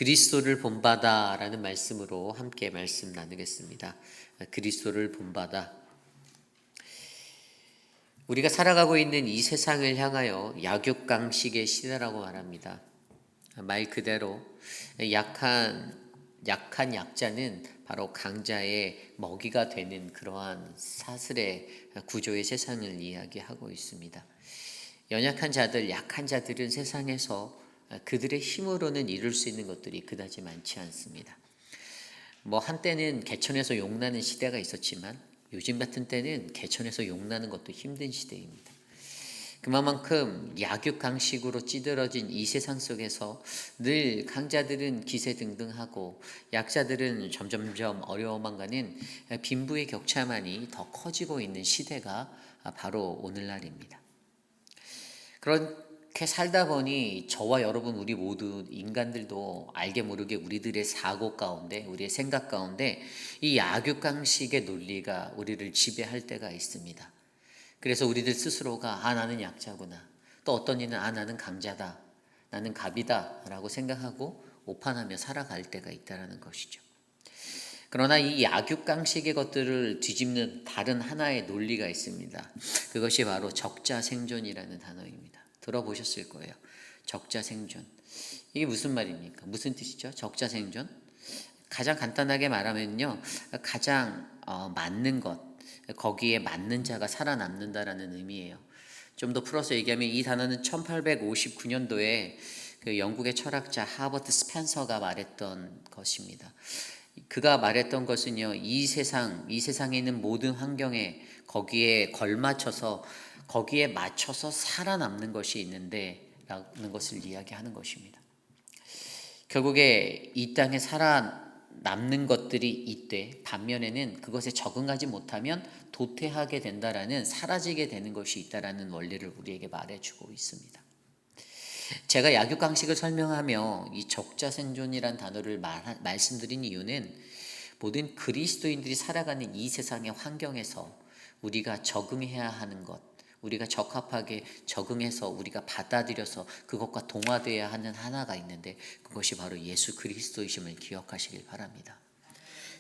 그리스도를 본받아라는 말씀으로 함께 말씀 나누겠습니다. 그리스도를 본받아. 우리가 살아가고 있는 이 세상을 향하여 약육강식의 시대라고 말합니다. 말 그대로 약한 약자는 바로 강자의 먹이가 되는 그러한 사슬의 구조의 세상을 이야기하고 있습니다. 연약한 자들, 약한 자들은 세상에서 그들의 힘으로는 이룰 수 있는 것들이 그다지 많지 않습니다. 한때는 개천에서 용나는 시대가 있었지만 요즘 같은 때는 개천에서 용나는 것도 힘든 시대입니다. 그만큼 약육강식으로 찌들어진 이 세상 속에서 늘 강자들은 기세등등하고 약자들은 점점점 어려워만 가는 빈부의 격차만이 더 커지고 있는 시대가 바로 오늘날입니다. 그렇게 살다 보니 저와 여러분 우리 모두 인간들도 알게 모르게 우리들의 사고 가운데 우리의 생각 가운데 이 약육강식의 논리가 우리를 지배할 때가 있습니다. 그래서 우리들 스스로가 나는 약자구나, 또 어떤 이는 나는 강자다, 나는 갑이다 라고 생각하고 오판하며 살아갈 때가 있다는 것이죠. 그러나 이 약육강식의 것들을 뒤집는 다른 하나의 논리가 있습니다. 그것이 바로 적자생존이라는 단어입니다. 들어보셨을 거예요. 적자생존. 이게 무슨 말입니까? 무슨 뜻이죠? 적자생존? 가장 간단하게 말하면요, 가장 맞는 것, 거기에 맞는 자가 살아남는다라는 의미예요. 좀 더 풀어서 얘기하면 이 단어는 1859년도에 그 영국의 철학자 하버트 스펜서가 말했던 것입니다. 그가 말했던 것은요, 이 세상에 있는 모든 환경에 거기에 걸맞춰서 거기에 맞춰서 살아남는 것이 있는데 라는 것을 이야기하는 것입니다. 결국에 이 땅에 살아남는 것들이 있되 반면에는 그것에 적응하지 못하면 도태하게 된다라는, 사라지게 되는 것이 있다라는 원리를 우리에게 말해주고 있습니다. 제가 약육강식을 설명하며 이 적자생존이란 단어를 말씀드린 이유는 모든 그리스도인들이 살아가는 이 세상의 환경에서 우리가 적응해야 하는 것, 우리가 적합하게 적응해서 우리가 받아들여서 그것과 동화되어야 하는 하나가 있는데 그것이 바로 예수 그리스도이심을 기억하시길 바랍니다.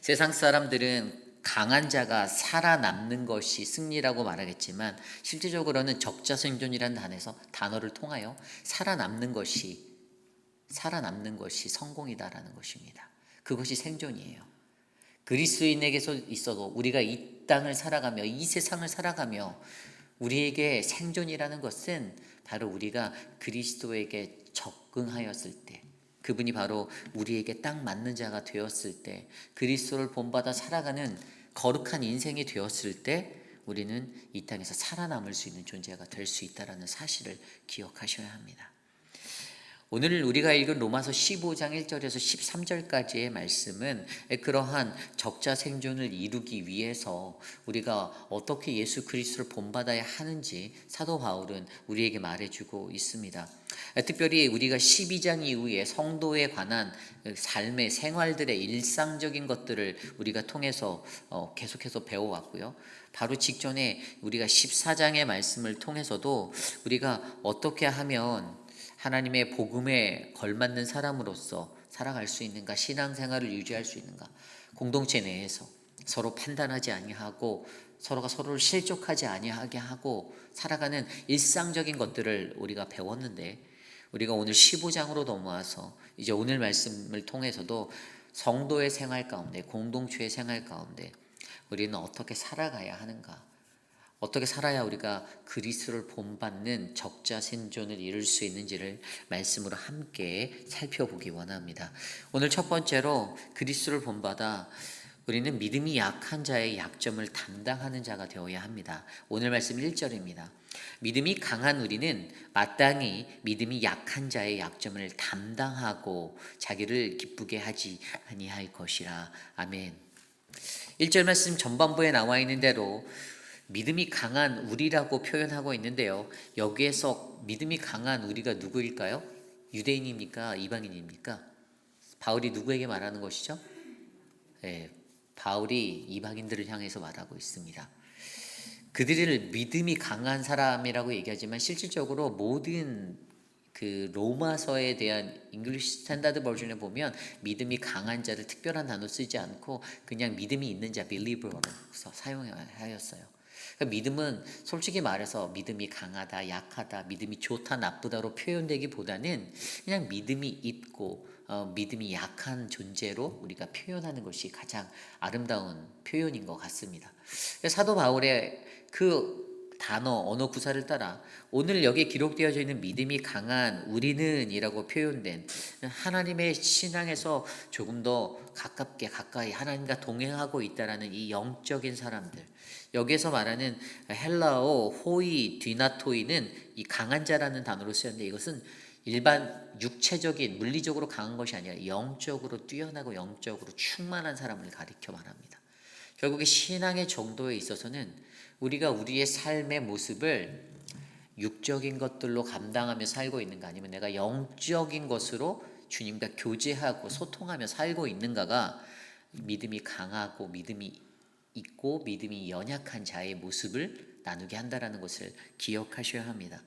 세상 사람들은 강한 자가 살아남는 것이 승리라고 말하겠지만 실질적으로는 적자생존이라는 단어를 통하여 살아남는 것이 성공이다라는 것입니다. 그것이 생존이에요. 그리스도인에게서 있어도 우리가 이 땅을 살아가며 이 세상을 살아가며 우리에게 생존이라는 것은 바로 우리가 그리스도에게 적응하였을 때, 그분이 바로 우리에게 딱 맞는 자가 되었을 때, 그리스도를 본받아 살아가는 거룩한 인생이 되었을 때 우리는 이 땅에서 살아남을 수 있는 존재가 될 수 있다는 사실을 기억하셔야 합니다. 오늘 우리가 읽은 로마서 15장 1절에서 13절까지의 말씀은 그러한 적자생존을 이루기 위해서 우리가 어떻게 예수 그리스도를 본받아야 하는지 사도 바울은 우리에게 말해주고 있습니다. 특별히 우리가 12장 이후에 성도에 관한 삶의 생활들의 일상적인 것들을 우리가 통해서 계속해서 배워왔고요. 바로 직전에 우리가 14장의 말씀을 통해서도 우리가 어떻게 하면 하나님의 복음에 걸맞는 사람으로서 살아갈 수 있는가, 신앙생활을 유지할 수 있는가, 공동체 내에서 서로 판단하지 아니하고 서로가 서로를 실족하지 아니하게 하고 살아가는 일상적인 것들을 우리가 배웠는데, 우리가 오늘 15장으로 넘어와서 이제 오늘 말씀을 통해서도 성도의 생활 가운데, 공동체의 생활 가운데 우리는 어떻게 살아가야 하는가, 어떻게 살아야 우리가 그리스도를 본받는 적자생존을 이룰 수 있는지를 말씀으로 함께 살펴보기 원합니다. 오늘 첫 번째로 그리스도를 본받아 우리는 믿음이 약한 자의 약점을 담당하는 자가 되어야 합니다. 오늘 말씀 1절입니다. 믿음이 강한 우리는 마땅히 믿음이 약한 자의 약점을 담당하고 자기를 기쁘게 하지 아니할 것이라. 아멘. 1절 말씀 전반부에 나와 있는 대로 믿음이 강한 우리라고 표현하고 있는데요, 여기에서 믿음이 강한 우리가 누구일까요? 유대인입니까? 이방인입니까? 바울이 누구에게 말하는 것이죠? 네, 바울이 이방인들을 향해서 말하고 있습니다. 그들을 믿음이 강한 사람이라고 얘기하지만 실질적으로 모든 그 로마서에 대한 잉글리시 스탠다드 버전에 보면 믿음이 강한 자를 특별한 단어 쓰지 않고 그냥 믿음이 있는 자 believer로 사용하였어요. 그러니까 믿음은 솔직히 말해서 믿음이 강하다, 약하다, 믿음이 좋다, 나쁘다로 표현되기보다는 그냥 믿음이 있고 믿음이 약한 존재로 우리가 표현하는 것이 가장 아름다운 표현인 것 같습니다. 사도 바울의 그 단어, 언어 구사를 따라 오늘 여기에 기록되어져 있는 믿음이 강한 우리는 이라고 표현된 하나님의 신앙에서 조금 더 가까이 하나님과 동행하고 있다라는 이 영적인 사람들, 여기에서 말하는 헬라어 호이 디나토이는 이 강한 자라는 단어로 쓰였는데 이것은 일반 육체적인 물리적으로 강한 것이 아니라 영적으로 뛰어나고 영적으로 충만한 사람을 가리켜 말합니다. 결국에 신앙의 정도에 있어서는 우리가 우리의 삶의 모습을 육적인 것들로 감당하며 살고 있는가, 아니면 내가 영적인 것으로 주님과 교제하고 소통하며 살고 있는가가 믿음이 강하고 믿음이 있고 믿음이 연약한 자의 모습을 나누게 한다는 것을 기억하셔야 합니다.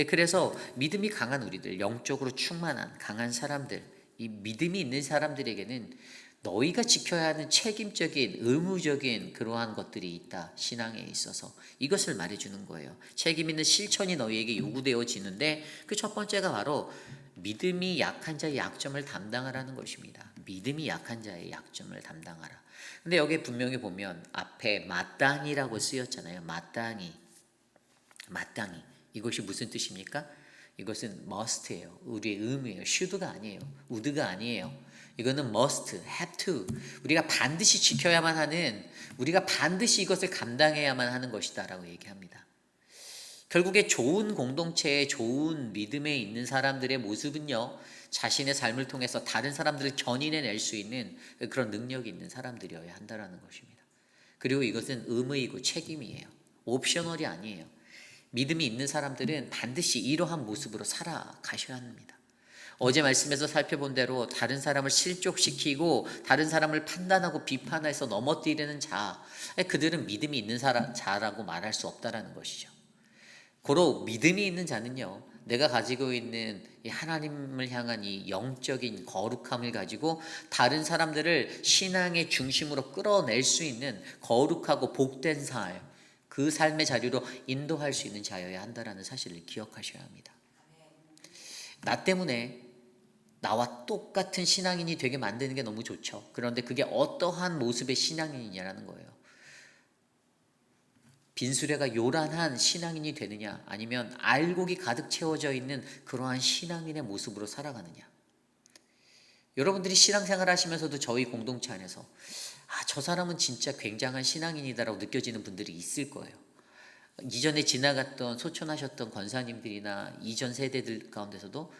그래서 믿음이 강한 우리들, 영적으로 충만한 강한 사람들, 이 믿음이 있는 사람들에게는 너희가 지켜야 하는 책임적인 의무적인 그러한 것들이 있다. 신앙에 있어서 이것을 말해주는 거예요. 책임 있는 실천이 너희에게 요구되어지는데 그 첫 번째가 바로 믿음이 약한 자의 약점을 담당하라는 것입니다. 믿음이 약한 자의 약점을 담당하라. 근데 여기 분명히 보면 앞에 마땅히라고 쓰였잖아요. 마땅히. 이것이 무슨 뜻입니까? 이것은 must예요. 우리의 의무예요. should가 아니에요. would가 아니에요. 이거는 must, have to. 우리가 반드시 지켜야만 하는, 우리가 반드시 이것을 감당해야만 하는 것이다라고 얘기합니다. 결국에 좋은 공동체에 좋은 믿음에 있는 사람들의 모습은요, 자신의 삶을 통해서 다른 사람들을 견인해낼 수 있는 그런 능력이 있는 사람들이어야 한다는 것입니다. 그리고 이것은 의무이고 책임이에요. 옵셔널이 아니에요. 믿음이 있는 사람들은 반드시 이러한 모습으로 살아가셔야 합니다. 어제 말씀에서 살펴본 대로 다른 사람을 실족시키고 다른 사람을 판단하고 비판해서 넘어뜨리는 자, 그들은 믿음이 있는 자라고 말할 수 없다는 것이죠. 고로 믿음이 있는 자는요, 내가 가지고 있는 이 하나님을 향한 이 영적인 거룩함을 가지고 다른 사람들을 신앙의 중심으로 끌어낼 수 있는 거룩하고 복된 삶, 그 삶의 자리로 인도할 수 있는 자여야 한다는 사실을 기억하셔야 합니다. 나 때문에 나와 똑같은 신앙인이 되게 만드는 게 너무 좋죠. 그런데 그게 어떠한 모습의 신앙인이냐라는 거예요. 빈수레가 요란한 신앙인이 되느냐, 아니면 알곡이 가득 채워져 있는 그러한 신앙인의 모습으로 살아가느냐. 여러분들이 신앙생활 하시면서도 저희 공동체 안에서 저 사람은 진짜 굉장한 신앙인이다라고 느껴지는 분들이 있을 거예요. 이전에 지나갔던 소천하셨던 권사님들이나 이전 세대들 가운데서도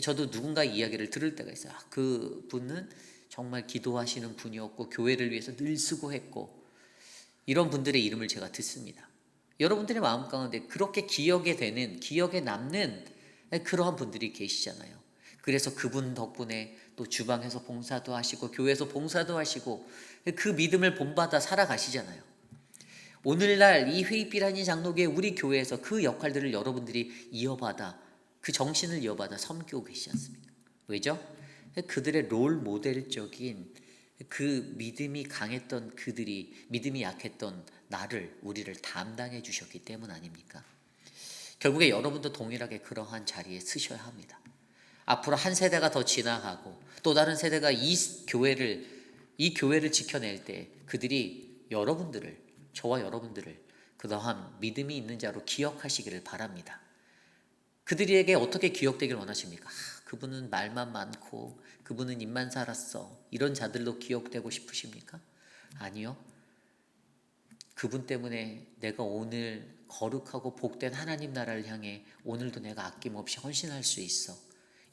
저도 누군가 이야기를 들을 때가 있어요. 그 분은 정말 기도하시는 분이었고 교회를 위해서 늘 수고했고, 이런 분들의 이름을 제가 듣습니다. 여러분들의 마음 가운데 그렇게 기억에 남는 그러한 분들이 계시잖아요. 그래서 그분 덕분에 또 주방에서 봉사도 하시고 교회에서 봉사도 하시고 그 믿음을 본받아 살아가시잖아요. 오늘날 이 회의비라니 장로교회 우리 교회에서 그 역할들을 여러분들이 이어받아, 그 정신을 이어받아 섬기고 계시지 않습니까? 왜죠? 그들의 롤 모델적인 그 믿음이 강했던 그들이 믿음이 약했던 우리를 담당해 주셨기 때문 아닙니까? 결국에 여러분도 동일하게 그러한 자리에 서셔야 합니다. 앞으로 한 세대가 더 지나가고 또 다른 세대가 이 교회를 지켜낼 때 그들이 저와 여러분들을 그러한 믿음이 있는 자로 기억하시기를 바랍니다. 그들에게 어떻게 기억되길 원하십니까? 그분은 말만 많고 그분은 입만 살았어, 이런 자들로 기억되고 싶으십니까? 아니요. 그분 때문에 내가 오늘 거룩하고 복된 하나님 나라를 향해 오늘도 내가 아낌없이 헌신할 수 있어,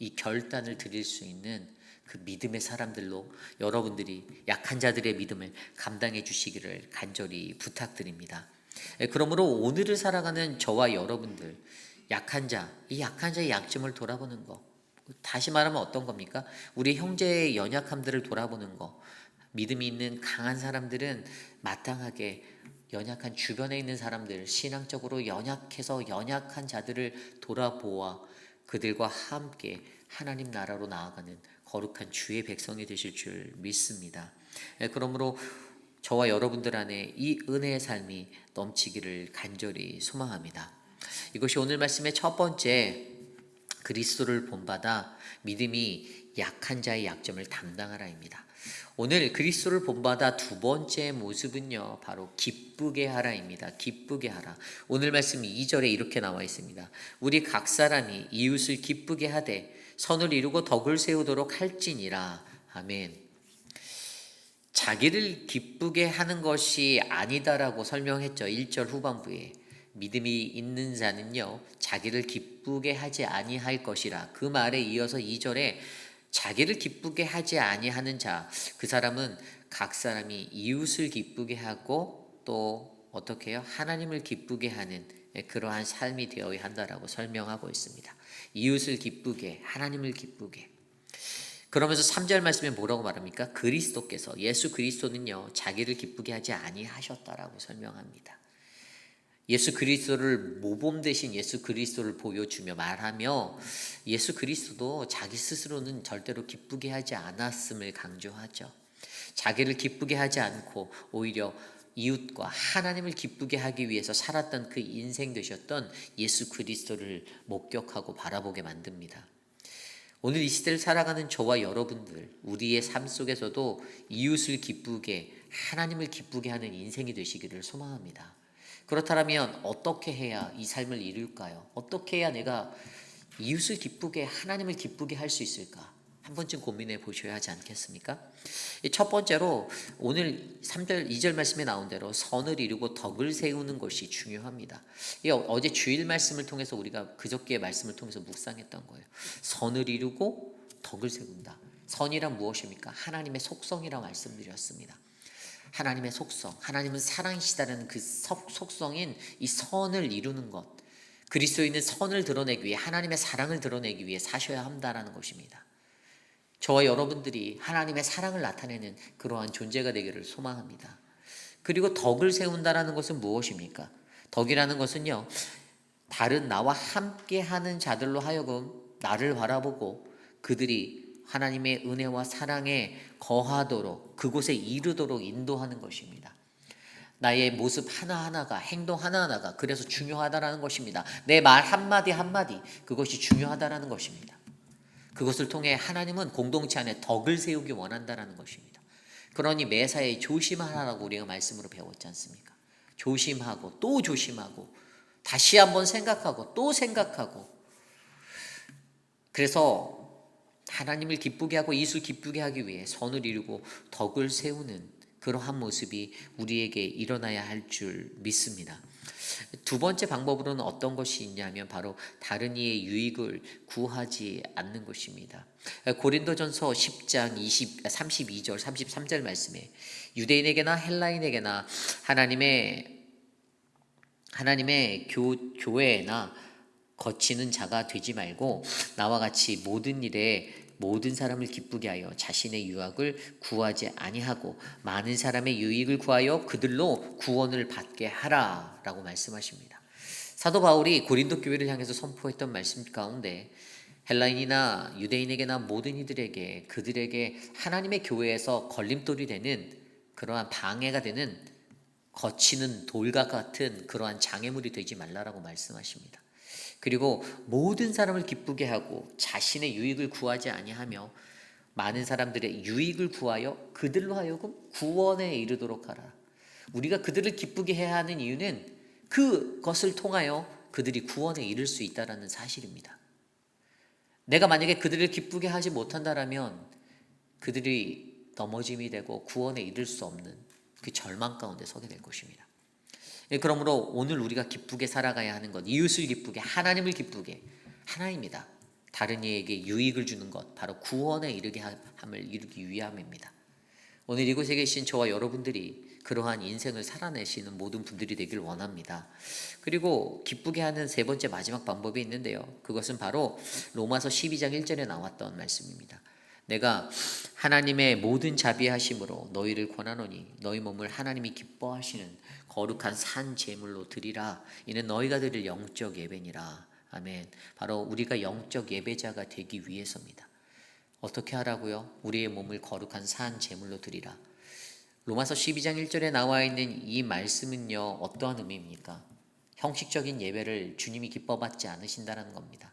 이 결단을 드릴 수 있는 그 믿음의 사람들로 여러분들이 약한 자들의 믿음을 감당해 주시기를 간절히 부탁드립니다. 그러므로 오늘을 살아가는 저와 여러분들, 이 약한 자의 약점을 돌아보는 거, 다시 말하면 어떤 겁니까? 우리 형제의 연약함들을 돌아보는 거. 믿음이 있는 강한 사람들은 마땅하게 연약한 주변에 있는 사람들, 신앙적으로 연약해서 연약한 자들을 돌아보아 그들과 함께 하나님 나라로 나아가는 거룩한 주의 백성이 되실 줄 믿습니다. 그러므로 저와 여러분들 안에 이 은혜의 삶이 넘치기를 간절히 소망합니다. 이것이 오늘 말씀의 첫 번째, 그리스도를 본받아 믿음이 약한 자의 약점을 담당하라입니다. 오늘 그리스도를 본받아 두 번째 모습은요, 바로 기쁘게 하라입니다. 기쁘게 하라. 오늘 말씀 2절에 이렇게 나와 있습니다. 우리 각 사람이 이웃을 기쁘게 하되 선을 이루고 덕을 세우도록 할지니라. 아멘. 자기를 기쁘게 하는 것이 아니다라고 설명했죠. 1절 후반부에. 믿음이 있는 자는요, 자기를 기쁘게 하지 아니할 것이라. 그 말에 이어서 2절에 자기를 기쁘게 하지 아니하는 자, 그 사람은 각 사람이 이웃을 기쁘게 하고 또 어떻게 해요? 하나님을 기쁘게 하는 그러한 삶이 되어야 한다라고 설명하고 있습니다. 이웃을 기쁘게, 하나님을 기쁘게. 그러면서 3절 말씀에 뭐라고 말합니까? 그리스도께서, 예수 그리스도는요, 자기를 기쁘게 하지 아니하셨다라고 설명합니다. 예수 그리스도를 모범 대신 예수 그리스도를 보여주며 말하며 예수 그리스도도 자기 스스로는 절대로 기쁘게 하지 않았음을 강조하죠. 자기를 기쁘게 하지 않고 오히려 이웃과 하나님을 기쁘게 하기 위해서 살았던 그 인생 되셨던 예수 그리스도를 목격하고 바라보게 만듭니다. 오늘 이 시대를 살아가는 저와 여러분들, 우리의 삶 속에서도 이웃을 기쁘게, 하나님을 기쁘게 하는 인생이 되시기를 소망합니다. 그렇다면 어떻게 해야 이 삶을 이룰까요? 어떻게 해야 내가 이웃을 기쁘게, 하나님을 기쁘게 할 수 있을까? 한 번쯤 고민해 보셔야 하지 않겠습니까? 첫 번째로 오늘 3절, 2절 말씀에 나온 대로 선을 이루고 덕을 세우는 것이 중요합니다. 어제 주일 말씀을 통해서 우리가 그저께의 말씀을 통해서 묵상했던 거예요. 선을 이루고 덕을 세운다. 선이란 무엇입니까? 하나님의 속성이라고 말씀드렸습니다. 하나님의 속성, 하나님은 사랑이시다는 그 속성인 이 선을 이루는 것, 그리스도인은 선을 드러내기 위해, 하나님의 사랑을 드러내기 위해 사셔야 한다는 것입니다. 저와 여러분들이 하나님의 사랑을 나타내는 그러한 존재가 되기를 소망합니다. 그리고 덕을 세운다는 것은 무엇입니까? 덕이라는 것은요, 다른 나와 함께하는 자들로 하여금 나를 바라보고 그들이 하나님의 은혜와 사랑에 거하도록, 그곳에 이르도록 인도하는 것입니다. 나의 모습 하나하나가, 행동 하나하나가 그래서 중요하다라는 것입니다. 내 말 한마디 한마디, 그것이 중요하다라는 것입니다. 그것을 통해 하나님은 공동체 안에 덕을 세우기 원한다라는 것입니다. 그러니 매사에 조심하라고 우리가 말씀으로 배웠지 않습니까? 조심하고 또 조심하고 다시 한번 생각하고 또 생각하고, 그래서 하나님을 기쁘게 하고 이웃을 기쁘게 하기 위해 선을 이루고 덕을 세우는 그러한 모습이 우리에게 일어나야 할 줄 믿습니다. 두 번째 방법으로는 어떤 것이 있냐면 바로 다른 이의 유익을 구하지 않는 것입니다. 고린도전서 10장 32절 33절 말씀에 유대인에게나 헬라인에게나 하나님의 교회나 거치는 자가 되지 말고 나와 같이 모든 일에 모든 사람을 기쁘게 하여 자신의 유익을 구하지 아니하고 많은 사람의 유익을 구하여 그들로 구원을 받게 하라라고 말씀하십니다. 사도 바울이 고린도 교회를 향해서 선포했던 말씀 가운데 헬라인이나 유대인에게나 모든 이들에게, 그들에게 하나님의 교회에서 걸림돌이 되는 그러한 방해가 되는 거치는 돌과 같은 그러한 장애물이 되지 말라라고 말씀하십니다. 그리고 모든 사람을 기쁘게 하고 자신의 유익을 구하지 아니하며 많은 사람들의 유익을 구하여 그들로 하여금 구원에 이르도록 하라. 우리가 그들을 기쁘게 해야 하는 이유는 그것을 통하여 그들이 구원에 이를 수 있다는 사실입니다. 내가 만약에 그들을 기쁘게 하지 못한다면 그들이 넘어짐이 되고 구원에 이를 수 없는 그 절망 가운데 서게 될 것입니다. 그러므로 오늘 우리가 기쁘게 살아가야 하는 것, 이웃을 기쁘게, 하나님을 기쁘게, 하나입니다. 다른 이에게 유익을 주는 것, 바로 구원에 이르게 함을 이루기 위함입니다. 오늘 이곳에 계신 저와 여러분들이 그러한 인생을 살아내시는 모든 분들이 되길 원합니다. 그리고 기쁘게 하는 세 번째 마지막 방법이 있는데요. 그것은 바로 로마서 12장 1절에 나왔던 말씀입니다. 내가 하나님의 모든 자비하심으로 너희를 권하노니 너희 몸을 하나님이 기뻐하시는 거룩한 산 제물로 드리라. 이는 너희가 드릴 영적 예배니라. 아멘. 바로 우리가 영적 예배자가 되기 위해서입니다. 어떻게 하라고요? 우리의 몸을 거룩한 산 제물로 드리라. 로마서 12장 1절에 나와 있는 이 말씀은요, 어떠한 의미입니까? 형식적인 예배를 주님이 기뻐받지 않으신다는 겁니다.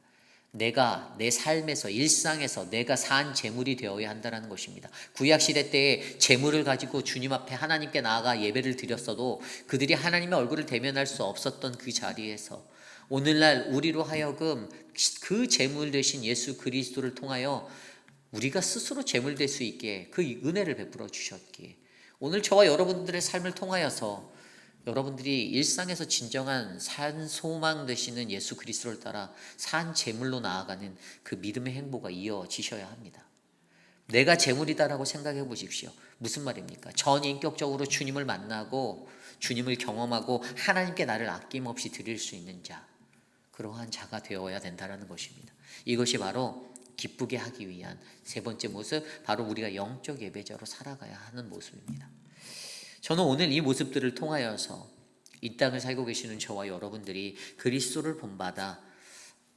내가 내 삶에서 일상에서 내가 산 제물이 되어야 한다는 것입니다. 구약시대 때에 제물을 가지고 주님 앞에 하나님께 나아가 예배를 드렸어도 그들이 하나님의 얼굴을 대면할 수 없었던 그 자리에서 오늘날 우리로 하여금 그 제물 되신 예수 그리스도를 통하여 우리가 스스로 제물 될 수 있게 그 은혜를 베풀어 주셨기에 오늘 저와 여러분들의 삶을 통하여서 여러분들이 일상에서 진정한 산 소망 되시는 예수 그리스도를 따라 산 제물로 나아가는 그 믿음의 행보가 이어지셔야 합니다. 내가 제물이다라고 생각해 보십시오. 무슨 말입니까? 전인격적으로 주님을 만나고 주님을 경험하고 하나님께 나를 아낌없이 드릴 수 있는 자, 그러한 자가 되어야 된다는 것입니다. 이것이 바로 기쁘게 하기 위한 세 번째 모습, 바로 우리가 영적 예배자로 살아가야 하는 모습입니다. 저는 오늘 이 모습들을 통하여서 이 땅을 살고 계시는 저와 여러분들이 그리스도를 본받아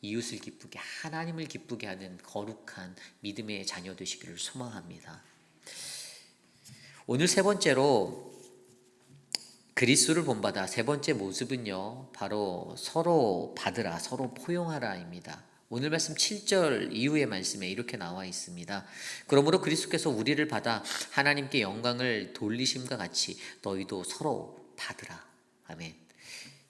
이웃을 기쁘게, 하나님을 기쁘게 하는 거룩한 믿음의 자녀 되시기를 소망합니다. 오늘 세 번째로 그리스도를 본받아 세 번째 모습은요, 바로 서로 받으라, 서로 포용하라입니다. 오늘 말씀 7절 이후의 말씀에 이렇게 나와 있습니다. 그러므로 그리스도께서 우리를 받아 하나님께 영광을 돌리심과 같이 너희도 서로 받으라. 아멘.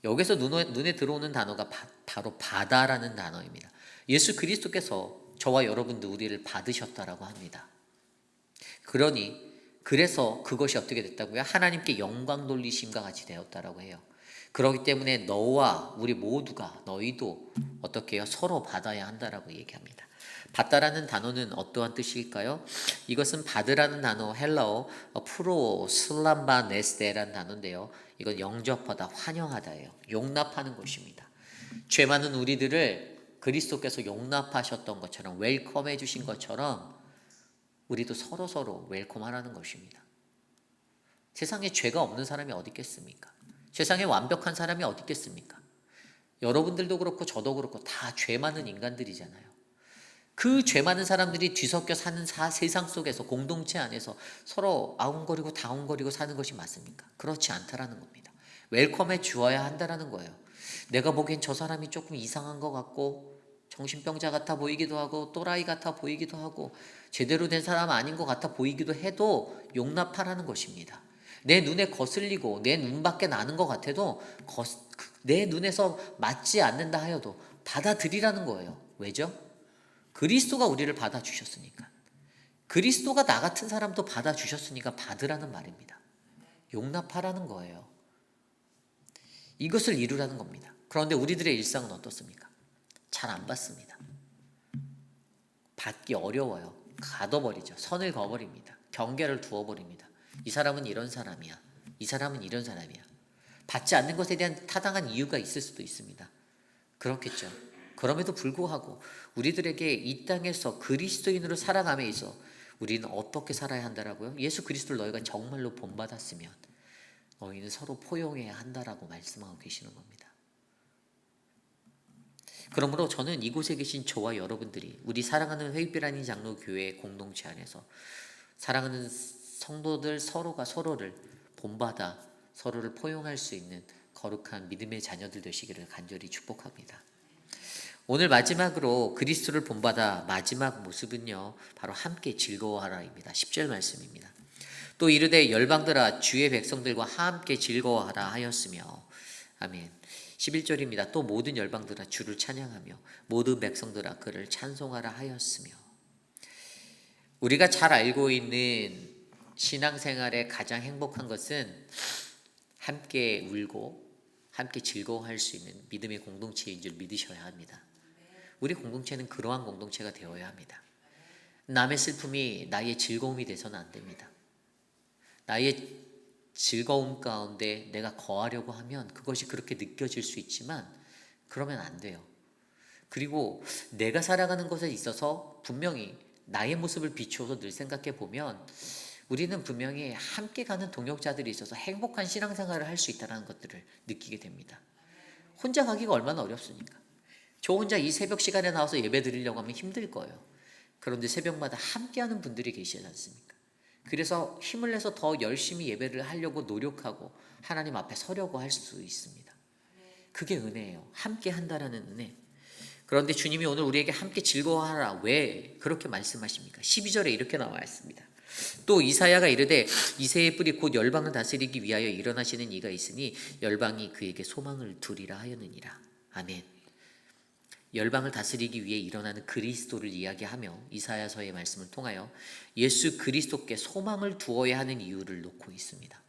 여기서 눈에 들어오는 단어가 바로 받아라는 단어입니다. 예수 그리스도께서 저와 여러분들 우리를 받으셨다라고 합니다. 그래서 그것이 어떻게 됐다고요? 하나님께 영광 돌리심과 같이 되었다라고 해요. 그렇기 때문에 너와 우리 모두가, 너희도 어떻게 해요? 서로 받아야 한다라고 얘기합니다. 받다라는 단어는 어떠한 뜻일까요? 이것은 받으라는 단어 헬라어 프로 슬람바 네스데라는 단어인데요. 이건 영접하다, 환영하다예요. 용납하는 것입니다. 죄 많은 우리들을 그리스도께서 용납하셨던 것처럼, 웰컴해 주신 것처럼 우리도 서로 웰컴하라는 것입니다. 세상에 죄가 없는 사람이 어디 있겠습니까? 세상에 완벽한 사람이 어디 있겠습니까? 여러분들도 그렇고 저도 그렇고 다 죄 많은 인간들이잖아요. 그 죄 많은 사람들이 뒤섞여 사는 세상 속에서, 공동체 안에서 서로 아웅거리고 다웅거리고 사는 것이 맞습니까? 그렇지 않다라는 겁니다. 웰컴해 주어야 한다라는 거예요. 내가 보기엔 저 사람이 조금 이상한 것 같고 정신병자 같아 보이기도 하고 또라이 같아 보이기도 하고 제대로 된 사람 아닌 것 같아 보이기도 해도 용납하라는 것입니다. 내 눈에 거슬리고 내 눈 밖에 나는 것 같아도 내 눈에서 맞지 않는다 하여도 받아들이라는 거예요. 왜죠? 그리스도가 우리를 받아주셨으니까. 그리스도가 나 같은 사람도 받아주셨으니까 받으라는 말입니다. 용납하라는 거예요. 이것을 이루라는 겁니다. 그런데 우리들의 일상은 어떻습니까? 잘 안 받습니다. 받기 어려워요. 가둬버리죠. 선을 그어버립니다. 경계를 두어버립니다. 이 사람은 이런 사람이야. 이 사람은 이런 사람이야. 받지 않는 것에 대한 타당한 이유가 있을 수도 있습니다. 그렇겠죠. 그럼에도 불구하고 우리들에게 이 땅에서 그리스도인으로 살아감에 있어 우리는 어떻게 살아야 한다라고요? 예수 그리스도를 너희가 정말로 본받았으면 너희는 서로 포용해야 한다라고 말씀하고 계시는 겁니다. 그러므로 저는 이곳에 계신 저와 여러분들이 우리 사랑하는 회빛비라니 장로교회 공동체 안에서 사랑하는 성도들 서로가 서로를 본받아 서로를 포용할 수 있는 거룩한 믿음의 자녀들 되시기를 간절히 축복합니다. 오늘 마지막으로 그리스도를 본받아 마지막 모습은요, 바로 함께 즐거워하라입니다. 10절 말씀입니다. 또 이르되 열방들아 주의 백성들과 함께 즐거워하라 하였으며, 아멘. 11절입니다. 또 모든 열방들아 주를 찬양하며 모든 백성들아 그를 찬송하라 하였으며. 우리가 잘 알고 있는 신앙생활의 가장 행복한 것은 함께 울고 함께 즐거워할 수 있는 믿음의 공동체인 줄 믿으셔야 합니다. 우리 공동체는 그러한 공동체가 되어야 합니다. 남의 슬픔이 나의 즐거움이 돼서는 안 됩니다. 나의 즐거움 가운데 내가 거하려고 하면 그것이 그렇게 느껴질 수 있지만 그러면 안 돼요. 그리고 내가 살아가는 것에 있어서 분명히 나의 모습을 비추어서 늘 생각해 보면 우리는 분명히 함께 가는 동역자들이 있어서 행복한 신앙생활을 할 수 있다는 것들을 느끼게 됩니다. 혼자 가기가 얼마나 어렵습니까? 저 혼자 이 새벽 시간에 나와서 예배 드리려고 하면 힘들 거예요. 그런데 새벽마다 함께하는 분들이 계시지 않습니까? 그래서 힘을 내서 더 열심히 예배를 하려고 노력하고 하나님 앞에 서려고 할 수 있습니다. 그게 은혜예요. 함께 한다라는 은혜. 그런데 주님이 오늘 우리에게 함께 즐거워하라, 왜 그렇게 말씀하십니까? 12절에 이렇게 나와 있습니다. 또 이사야가 이르되 이새의 뿔이 곧 열방을 다스리기 위하여 일어나시는 이가 있으니 열방이 그에게 소망을 두리라 하였느니라. 아멘. 열방을 다스리기 위해 일어나는 그리스도를 이야기하며 이사야서의 말씀을 통하여 예수 그리스도께 소망을 두어야 하는 이유를 놓고 있습니다.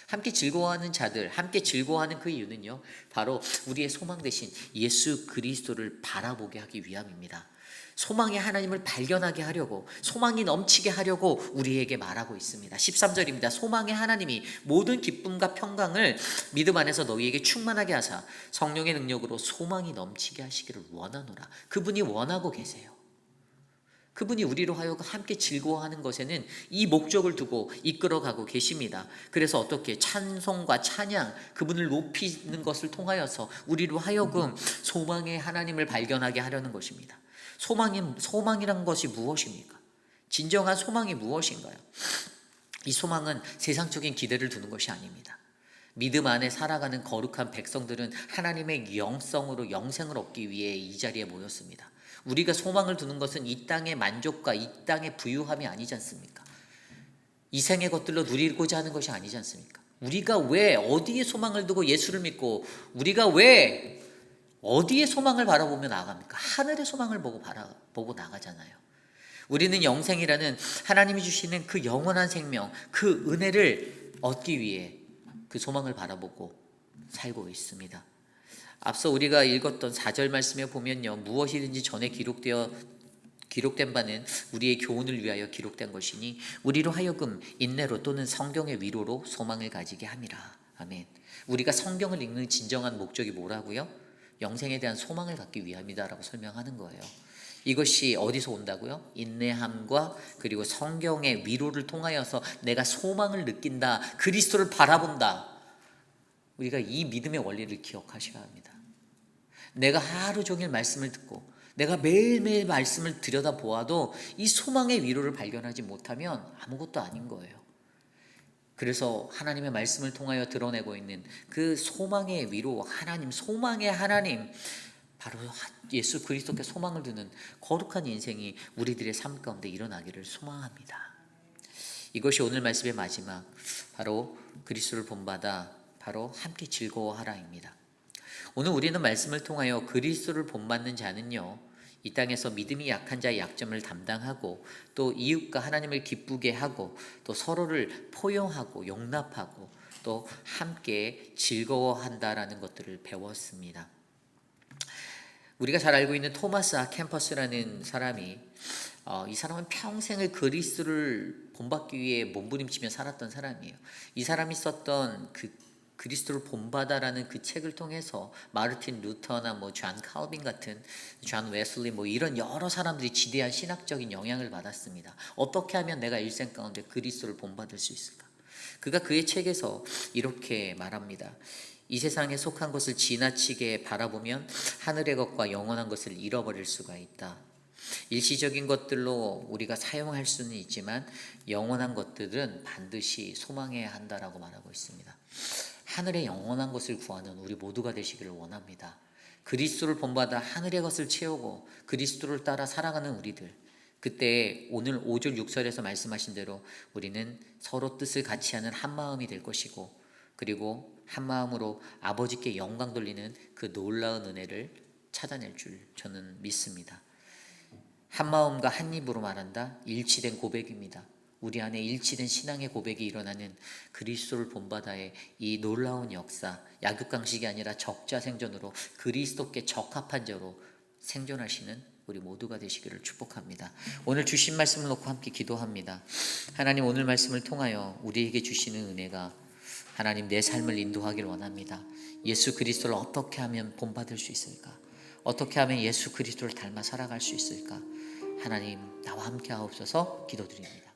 함께 즐거워하는 자들, 함께 즐거워하는 그 이유는요, 바로 우리의 소망 대신 예수 그리스도를 바라보게 하기 위함입니다. 소망의 하나님을 발견하게 하려고, 소망이 넘치게 하려고 우리에게 말하고 있습니다. 13절입니다. 소망의 하나님이 모든 기쁨과 평강을 믿음 안에서 너희에게 충만하게 하사 성령의 능력으로 소망이 넘치게 하시기를 원하노라. 그분이 원하고 계세요. 그분이 우리로 하여금 함께 즐거워하는 것에는 이 목적을 두고 이끌어가고 계십니다. 그래서 어떻게 찬송과 찬양, 그분을 높이는 것을 통하여서 우리로 하여금 소망의 하나님을 발견하게 하려는 것입니다. 소망이란 것이 무엇입니까? 진정한 소망이 무엇인가요? 이 소망은 세상적인 기대를 두는 것이 아닙니다. 믿음 안에 살아가는 거룩한 백성들은 하나님의 영성으로 영생을 얻기 위해 이 자리에 모였습니다. 우리가 소망을 두는 것은 이 땅의 만족과 이 땅의 부유함이 아니지 않습니까? 이 생의 것들로 누리고자 하는 것이 아니지 않습니까? 우리가 왜 어디에 소망을 두고 예수를 믿고 우리가 왜 어디에 소망을 바라보며 나아갑니까? 하늘의 소망을 보고 나가잖아요. 우리는 영생이라는 하나님이 주시는 그 영원한 생명, 그 은혜를 얻기 위해 그 소망을 바라보고 살고 있습니다. 앞서 우리가 읽었던 4절 말씀에 보면요, 무엇이든지 전에 기록된 바는 우리의 교훈을 위하여 기록된 것이니 우리로 하여금 인내로 또는 성경의 위로로 소망을 가지게 함이라. 아멘. 우리가 성경을 읽는 진정한 목적이 뭐라고요? 영생에 대한 소망을 갖기 위함이다라고 설명하는 거예요. 이것이 어디서 온다고요? 인내함과 그리고 성경의 위로를 통하여서 내가 소망을 느낀다, 그리스도를 바라본다. 우리가 이 믿음의 원리를 기억하셔야 합니다. 내가 하루 종일 말씀을 듣고 내가 매일매일 말씀을 들여다보아도 이 소망의 위로를 발견하지 못하면 아무것도 아닌 거예요. 그래서 하나님의 말씀을 통하여 드러내고 있는 그 소망의 위로, 하나님, 소망의 하나님, 바로 예수 그리스도께 소망을 두는 거룩한 인생이 우리들의 삶 가운데 일어나기를 소망합니다. 이것이 오늘 말씀의 마지막, 바로 그리스도를 본받아 바로 함께 즐거워하라입니다. 오늘 우리는 말씀을 통하여 그리스도를 본받는 자는요, 이 땅에서 믿음이 약한 자의 약점을 담당하고 또 이웃과 하나님을 기쁘게 하고 또 서로를 포용하고 용납하고 또 함께 즐거워한다라는 것들을 배웠습니다. 우리가 잘 알고 있는 토마스 아 캠퍼스라는 사람이 이 사람은 평생을 그리스도를 본받기 위해 몸부림치며 살았던 사람이에요. 이 사람이 썼던 그 그리스도를 본받아라는 그 책을 통해서 마르틴 루터나 존 칼빈 같은, 존 웨슬리 이런 여러 사람들이 지대한 신학적인 영향을 받았습니다. 어떻게 하면 내가 일생 가운데 그리스도를 본받을 수 있을까? 그가 그의 책에서 이렇게 말합니다. 이 세상에 속한 것을 지나치게 바라보면 하늘의 것과 영원한 것을 잃어버릴 수가 있다. 일시적인 것들로 우리가 사용할 수는 있지만 영원한 것들은 반드시 소망해야 한다라고 말하고 있습니다. 하늘의 영원한 것을 구하는 우리 모두가 되시기를 원합니다. 그리스도를 본받아 하늘의 것을 채우고 그리스도를 따라 살아가는 우리들, 그때 오늘 5절 6절에서 말씀하신 대로 우리는 서로 뜻을 같이 하는 한 마음이 될 것이고, 그리고 한 마음으로 아버지께 영광 돌리는 그 놀라운 은혜를 찾아낼 줄 저는 믿습니다. 한 마음과 한 입으로 말한다, 일치된 고백입니다. 우리 안에 일치된 신앙의 고백이 일어나는 그리스도를 본받아의 이 놀라운 역사, 약육강식이 아니라 적자생존으로 그리스도께 적합한 자로 생존하시는 우리 모두가 되시기를 축복합니다. 오늘 주신 말씀을 놓고 함께 기도합니다. 하나님, 오늘 말씀을 통하여 우리에게 주시는 은혜가 하나님 내 삶을 인도하길 원합니다. 예수 그리스도를 어떻게 하면 본받을 수 있을까? 어떻게 하면 예수 그리스도를 닮아 살아갈 수 있을까? 하나님, 나와 함께 하옵소서. 기도드립니다.